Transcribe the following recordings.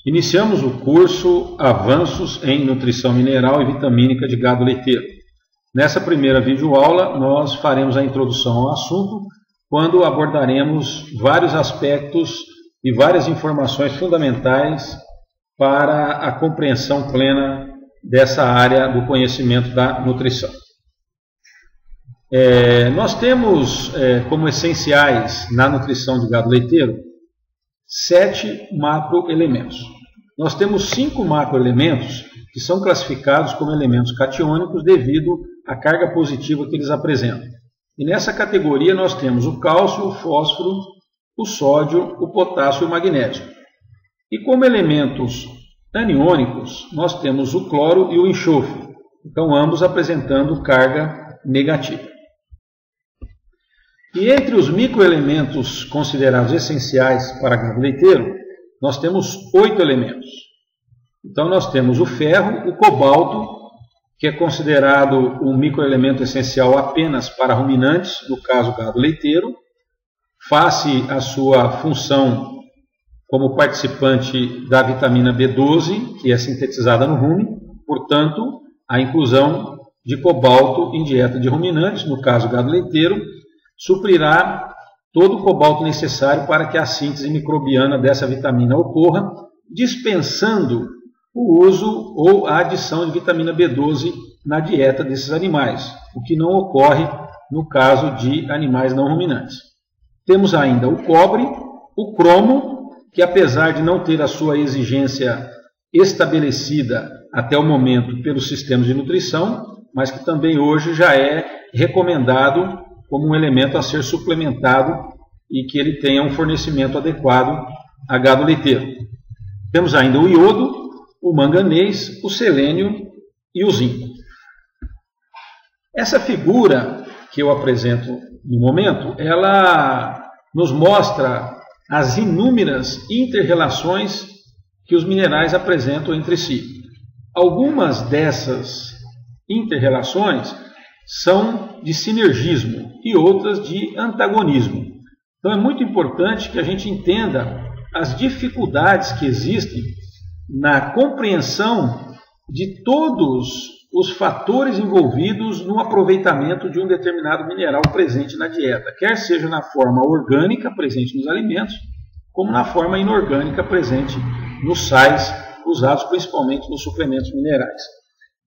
Iniciamos o curso Avanços em Nutrição Mineral e Vitamínica de Gado Leiteiro. Nessa primeira videoaula, nós faremos a introdução ao assunto, quando abordaremos vários aspectos e várias informações fundamentais para a compreensão plena dessa área do conhecimento da nutrição. Nós temos como essenciais na nutrição de gado leiteiro 7 macroelementos. Nós temos 5 macroelementos que são classificados como elementos catiônicos devido à carga positiva que eles apresentam. E nessa categoria nós temos o cálcio, o fósforo, o sódio, o potássio e o magnésio. E como elementos aniônicos nós temos o cloro e o enxofre, então ambos apresentando carga negativa. E entre os microelementos considerados essenciais para gado leiteiro, nós temos 8 elementos. Então nós temos o ferro, o cobalto, que é considerado um microelemento essencial apenas para ruminantes, no caso gado leiteiro, face a sua função como participante da vitamina B12, que é sintetizada no rumen, portanto, a inclusão de cobalto em dieta de ruminantes, no caso gado leiteiro, suprirá todo o cobalto necessário para que a síntese microbiana dessa vitamina ocorra, dispensando o uso ou a adição de vitamina B12 na dieta desses animais, o que não ocorre no caso de animais não ruminantes. Temos ainda o cobre, o cromo, que apesar de não ter a sua exigência estabelecida até o momento pelos sistemas de nutrição, mas que também hoje já é recomendado como um elemento a ser suplementado e que ele tenha um fornecimento adequado a gado leiteiro. Temos ainda o iodo, o manganês, o selênio e o zinco. Essa figura que eu apresento no momento, ela nos mostra as inúmeras inter-relações que os minerais apresentam entre si. Algumas dessas inter-relações são de sinergismo e outras de antagonismo. Então é muito importante que a gente entenda as dificuldades que existem na compreensão de todos os fatores envolvidos no aproveitamento de um determinado mineral presente na dieta, quer seja na forma orgânica presente nos alimentos, como na forma inorgânica presente nos sais usados principalmente nos suplementos minerais.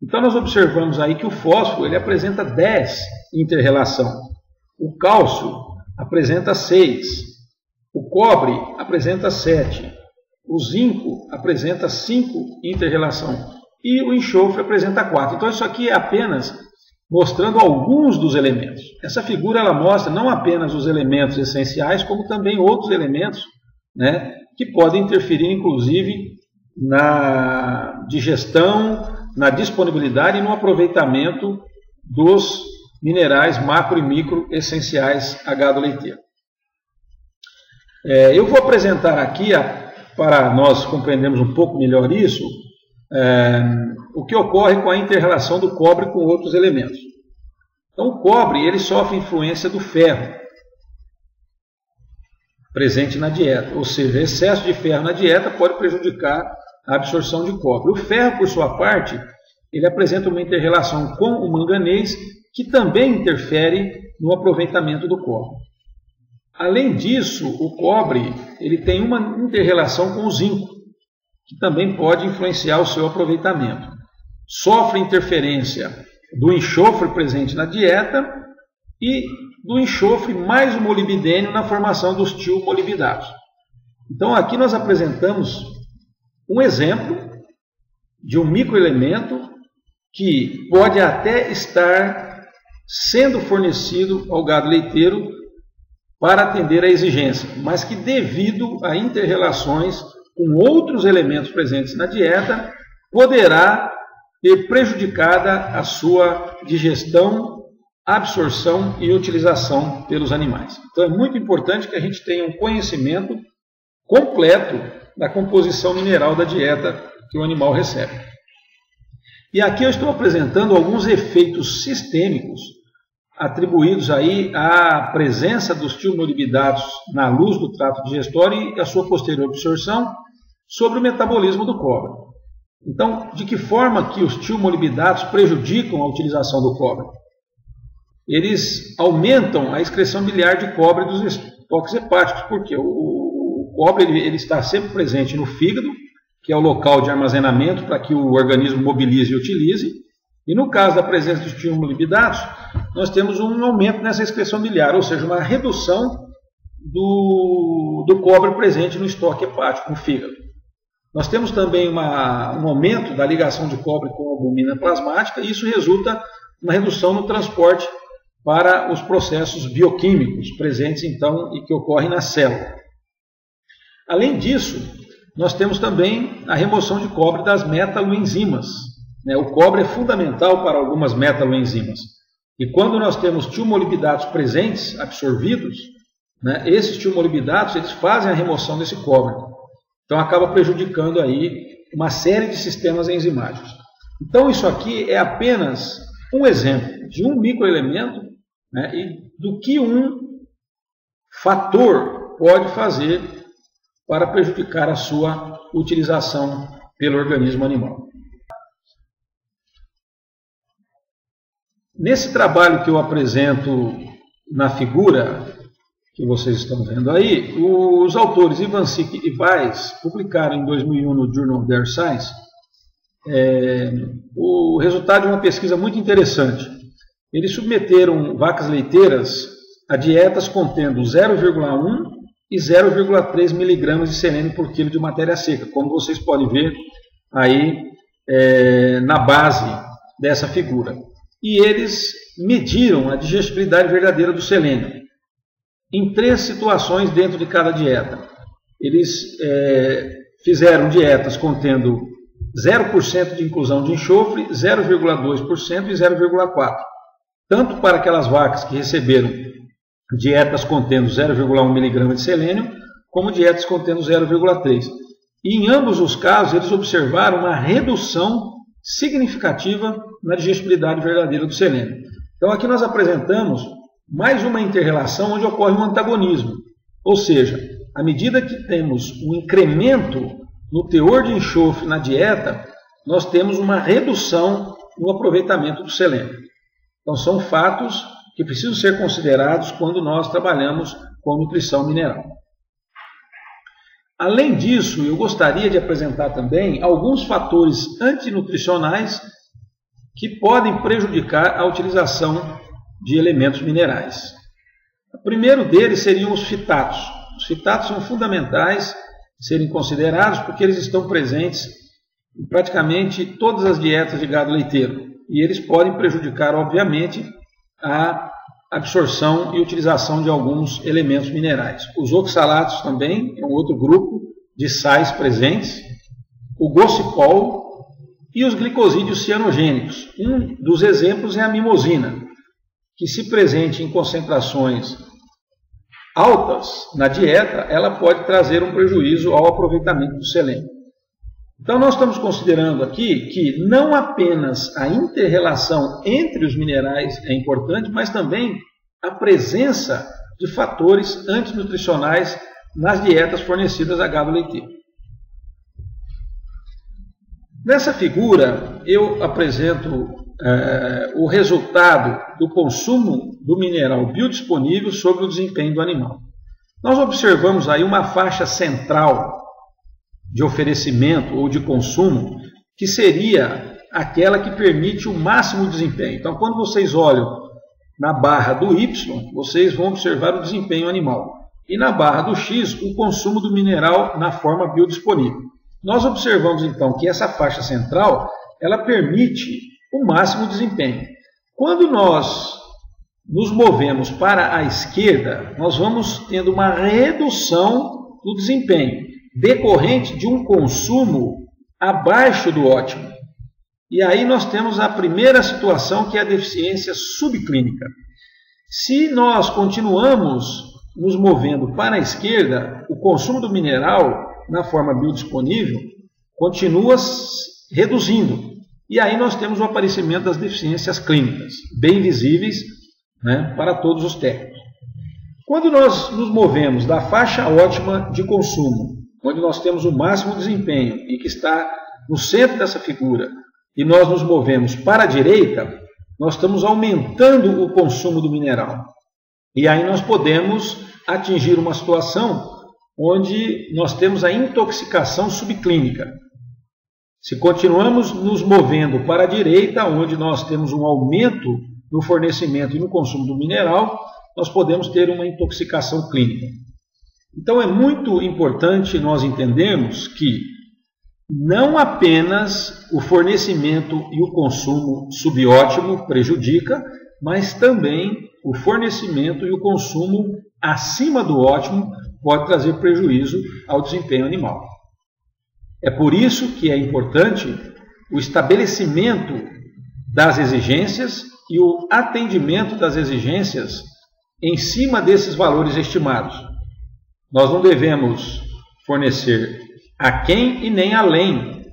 Então nós observamos aí que o fósforo ele apresenta 10 inter-relação, o cálcio apresenta 6, o cobre apresenta 7, o zinco apresenta 5 inter-relação e o enxofre apresenta 4. Então isso aqui é apenas mostrando alguns dos elementos. Essa figura ela mostra não apenas os elementos essenciais, como também outros elementos, que podem interferir inclusive na digestão, na disponibilidade e no aproveitamento dos minerais macro e micro essenciais a gado leiteiro. Eu vou apresentar aqui, para nós compreendermos um pouco melhor isso, o que ocorre com a inter-relação do cobre com outros elementos. Então o cobre ele sofre influência do ferro presente na dieta, ou seja, excesso de ferro na dieta pode prejudicar a absorção de cobre. O ferro, por sua parte, ele apresenta uma inter-relação com o manganês, que também interfere no aproveitamento do cobre. Além disso, o cobre ele tem uma inter-relação com o zinco, que também pode influenciar o seu aproveitamento. Sofre interferência do enxofre presente na dieta e do enxofre mais o molibdênio na formação dos tiomolibidatos. Então aqui nós apresentamos um exemplo de um microelemento que pode até estar sendo fornecido ao gado leiteiro para atender a exigência, mas que devido a inter-relações com outros elementos presentes na dieta, poderá ter prejudicada a sua digestão, absorção e utilização pelos animais. Então é muito importante que a gente tenha um conhecimento completo da composição mineral da dieta que o animal recebe. E aqui eu estou apresentando alguns efeitos sistêmicos atribuídos aí à presença dos tiomolibidatos na luz do trato digestório e a sua posterior absorção sobre o metabolismo do cobre. Então, de que forma que os tiomolibidatos prejudicam a utilização do cobre? Eles aumentam a excreção biliar de cobre dos estoques hepáticos, porque o cobre ele está sempre presente no fígado, que é o local de armazenamento para que o organismo mobilize e utilize. E no caso da presença dos tiomolibidatos, nós temos um aumento nessa excreção biliar, ou seja, uma redução do cobre presente no estoque hepático, no fígado. Nós temos também um aumento da ligação de cobre com a albumina plasmática, e isso resulta uma redução no transporte para os processos bioquímicos presentes, então, e que ocorrem na célula. Além disso, nós temos também a remoção de cobre das metaloenzimas. O cobre é fundamental para algumas metaloenzimas. E quando nós temos tiomolibidatos presentes, absorvidos, esses tiomolibidatos eles fazem a remoção desse cobre. Então acaba prejudicando aí uma série de sistemas enzimáticos. Então isso aqui é apenas um exemplo de um microelemento, e do que um fator pode fazer para prejudicar a sua utilização pelo organismo animal. Nesse trabalho que eu apresento na figura que vocês estão vendo aí, os autores Ivancic e Weiss publicaram em 2001 no Journal of Their Science o resultado de uma pesquisa muito interessante. Eles submeteram vacas leiteiras a dietas contendo 0,1 e 0,3 miligramas de selênio por quilo de matéria seca, como vocês podem ver aí na base dessa figura. E eles mediram a digestibilidade verdadeira do selênio em 3 situações dentro de cada dieta. Eles fizeram dietas contendo 0% de inclusão de enxofre, 0,2% e 0,4%. Tanto para aquelas vacas que receberam dietas contendo 0,1 mg de selênio, como dietas contendo 0,3. E em ambos os casos, eles observaram uma redução significativa na digestibilidade verdadeira do selênio. Então aqui nós apresentamos mais uma inter-relação onde ocorre um antagonismo. Ou seja, à medida que temos um incremento no teor de enxofre na dieta, nós temos uma redução no aproveitamento do selênio. Então são fatos que precisam ser considerados quando nós trabalhamos com nutrição mineral. Além disso, eu gostaria de apresentar também alguns fatores antinutricionais que podem prejudicar a utilização de elementos minerais. O primeiro deles seriam os fitatos. Os fitatos são fundamentais serem considerados porque eles estão presentes em praticamente todas as dietas de gado leiteiro e eles podem prejudicar, obviamente, a absorção e utilização de alguns elementos minerais. Os oxalatos também é um outro grupo de sais presentes, o gocipol e os glicosídeos cianogênicos. Um dos exemplos é a mimosina, que se presente em concentrações altas na dieta, ela pode trazer um prejuízo ao aproveitamento do selênio. Então nós estamos considerando aqui que não apenas a inter-relação entre os minerais é importante, mas também a presença de fatores antinutricionais nas dietas fornecidas a gado leiteiro. Nessa figura eu apresento o resultado do consumo do mineral biodisponível sobre o desempenho do animal. Nós observamos aí uma faixa central de oferecimento ou de consumo que seria aquela que permite o máximo desempenho. Então, quando vocês olham na barra do Y, vocês vão observar o desempenho animal. E na barra do X, o consumo do mineral na forma biodisponível. Nós observamos então que essa faixa central, ela permite o máximo desempenho. Quando nós nos movemos para a esquerda, nós vamos tendo uma redução do desempenho, decorrente de um consumo abaixo do ótimo. E aí nós temos a primeira situação, que é a deficiência subclínica. Se nós continuamos nos movendo para a esquerda, o consumo do mineral na forma biodisponível continua reduzindo. E aí nós temos o aparecimento das deficiências clínicas, bem visíveis, para todos os técnicos. Quando nós nos movemos da faixa ótima de consumo onde nós temos o máximo desempenho e que está no centro dessa figura, e nós nos movemos para a direita, nós estamos aumentando o consumo do mineral. E aí nós podemos atingir uma situação onde nós temos a intoxicação subclínica. Se continuamos nos movendo para a direita, onde nós temos um aumento no fornecimento e no consumo do mineral, nós podemos ter uma intoxicação clínica. Então é muito importante nós entendermos que não apenas o fornecimento e o consumo subótimo prejudica, mas também o fornecimento e o consumo acima do ótimo pode trazer prejuízo ao desempenho animal. É por isso que é importante o estabelecimento das exigências e o atendimento das exigências em cima desses valores estimados. Nós não devemos fornecer aquém e nem além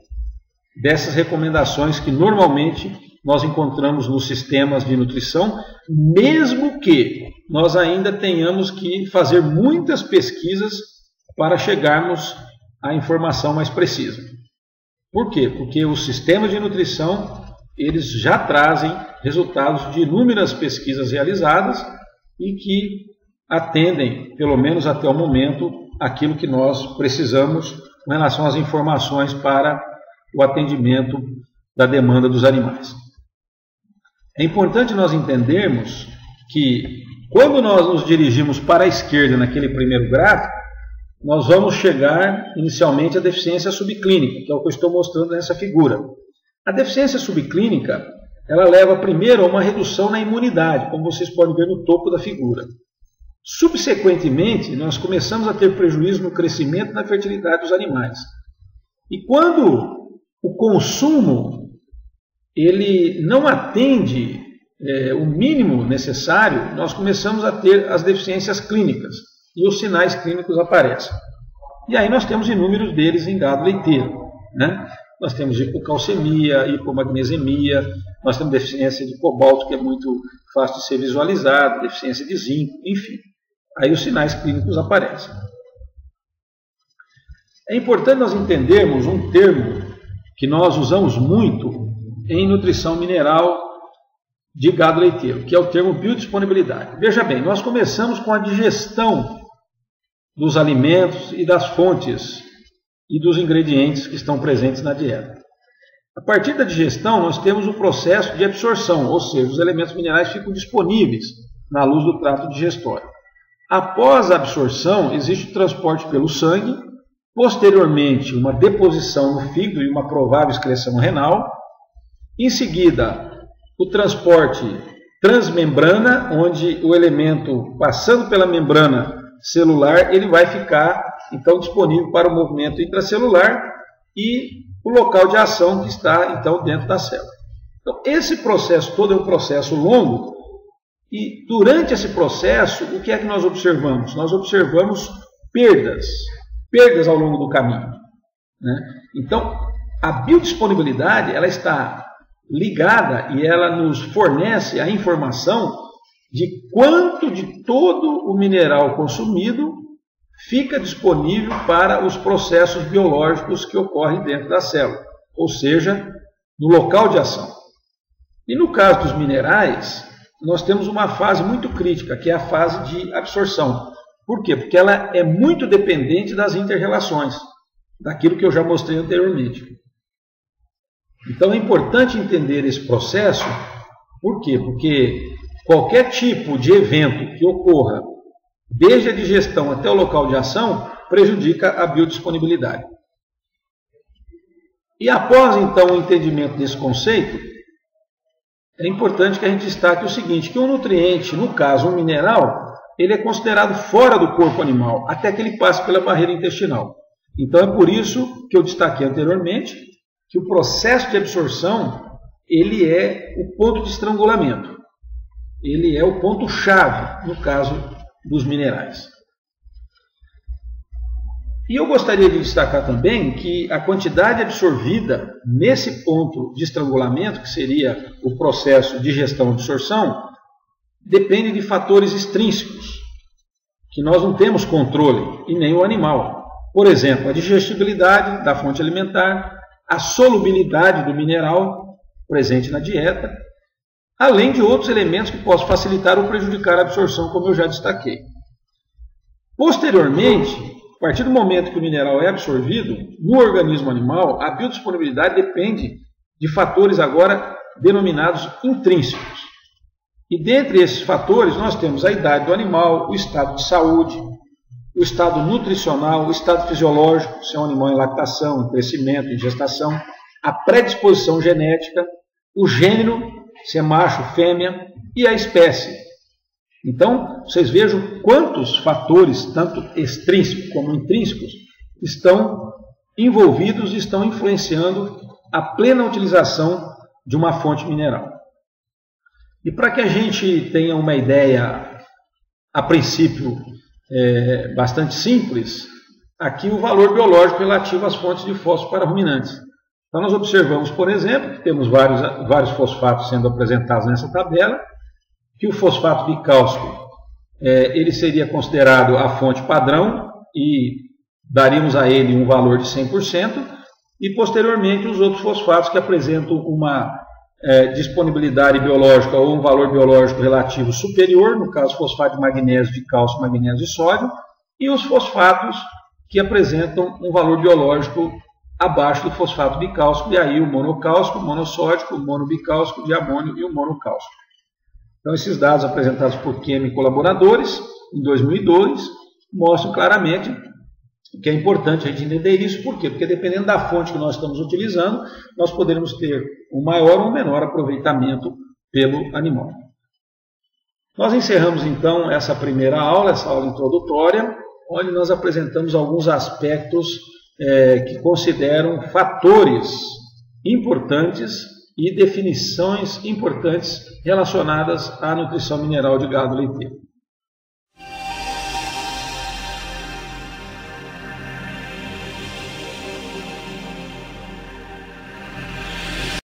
dessas recomendações que normalmente nós encontramos nos sistemas de nutrição, mesmo que nós ainda tenhamos que fazer muitas pesquisas para chegarmos à informação mais precisa. Por quê? Porque os sistemas de nutrição, eles já trazem resultados de inúmeras pesquisas realizadas e que atendem, pelo menos até o momento, aquilo que nós precisamos com relação às informações para o atendimento da demanda dos animais. É importante nós entendermos que quando nós nos dirigimos para a esquerda naquele primeiro gráfico, nós vamos chegar inicialmente à deficiência subclínica, que é o que eu estou mostrando nessa figura. A deficiência subclínica, ela leva primeiro a uma redução na imunidade, como vocês podem ver no topo da figura. Subsequentemente, nós começamos a ter prejuízo no crescimento e na fertilidade dos animais. E quando o consumo ele não atende o mínimo necessário, nós começamos a ter as deficiências clínicas e os sinais clínicos aparecem. E aí nós temos inúmeros deles em gado leiteiro, né? Nós temos hipocalcemia, hipomagnesemia, nós temos deficiência de cobalto, que é muito fácil de ser visualizado, deficiência de zinco, enfim. Aí os sinais clínicos aparecem. É importante nós entendermos um termo que nós usamos muito em nutrição mineral de gado leiteiro, que é o termo biodisponibilidade. Veja bem, nós começamos com a digestão dos alimentos e das fontes e dos ingredientes que estão presentes na dieta. A partir da digestão, nós temos o processo de absorção, ou seja, os elementos minerais ficam disponíveis na luz do trato digestório. Após a absorção, existe o transporte pelo sangue, posteriormente uma deposição no fígado e uma provável excreção renal. Em seguida, o transporte transmembrana, onde o elemento passando pela membrana celular, ele vai ficar então disponível para o movimento intracelular e o local de ação que está então dentro da célula. Então, esse processo todo é um processo longo e durante esse processo, o que é que nós observamos? Nós observamos perdas ao longo do caminho, né? Então, a biodisponibilidade ela está ligada e ela nos fornece a informação de quanto de todo o mineral consumido fica disponível para os processos biológicos que ocorrem dentro da célula, ou seja, no local de ação. E no caso dos minerais, nós temos uma fase muito crítica, que é a fase de absorção. Por quê? Porque ela é muito dependente das inter-relações, daquilo que eu já mostrei anteriormente. Então é importante entender esse processo. Por quê? Porque qualquer tipo de evento que ocorra, desde a digestão até o local de ação, prejudica a biodisponibilidade. E após então o entendimento desse conceito, é importante que a gente destaque o seguinte, que um nutriente, no caso um mineral, ele é considerado fora do corpo animal, até que ele passe pela barreira intestinal. Então é por isso que eu destaquei anteriormente, que o processo de absorção, ele é o ponto de estrangulamento. Ele é o ponto-chave, no caso dos minerais. E eu gostaria de destacar também que a quantidade absorvida nesse ponto de estrangulamento, que seria o processo de digestão-absorção, depende de fatores extrínsecos, que nós não temos controle, e nem o animal. por exemplo, a digestibilidade da fonte alimentar, a solubilidade do mineral presente na dieta, além de outros elementos que possam facilitar ou prejudicar a absorção, como eu já destaquei. Posteriormente, a partir do momento que o mineral é absorvido, no organismo animal, a biodisponibilidade depende de fatores agora denominados intrínsecos. E dentre esses fatores, nós temos a idade do animal, o estado de saúde, o estado nutricional, o estado fisiológico, se é um animal em lactação, em crescimento, em gestação, a predisposição genética, o gênero, se é macho, fêmea, e a espécie. Então, vocês vejam quantos fatores, tanto extrínsecos como intrínsecos, estão envolvidos e estão influenciando a plena utilização de uma fonte mineral. E para que a gente tenha uma ideia, a princípio, bastante simples, aqui o valor biológico relativo às fontes de fósforo para ruminantes. Então nós observamos, por exemplo, que temos vários fosfatos sendo apresentados nessa tabela, que o fosfato bicálcico ele seria considerado a fonte padrão e daríamos a ele um valor de 100%, e posteriormente os outros fosfatos que apresentam uma disponibilidade biológica ou um valor biológico relativo superior, no caso fosfato de magnésio, de cálcio, magnésio e sódio, e os fosfatos que apresentam um valor biológico abaixo do fosfato bicálcico, e aí o monocálcico, o monossódico, o monobicálcico, o diamônio e o monocálcico. Então esses dados apresentados por Kemi e colaboradores em 2002 mostram claramente que é importante a gente entender isso. Por quê? Porque dependendo da fonte que nós estamos utilizando, nós poderemos ter um maior ou um menor aproveitamento pelo animal. Nós encerramos então essa primeira aula, essa aula introdutória, onde nós apresentamos alguns aspectos que consideram fatores importantes e definições importantes relacionadas à nutrição mineral de gado leiteiro.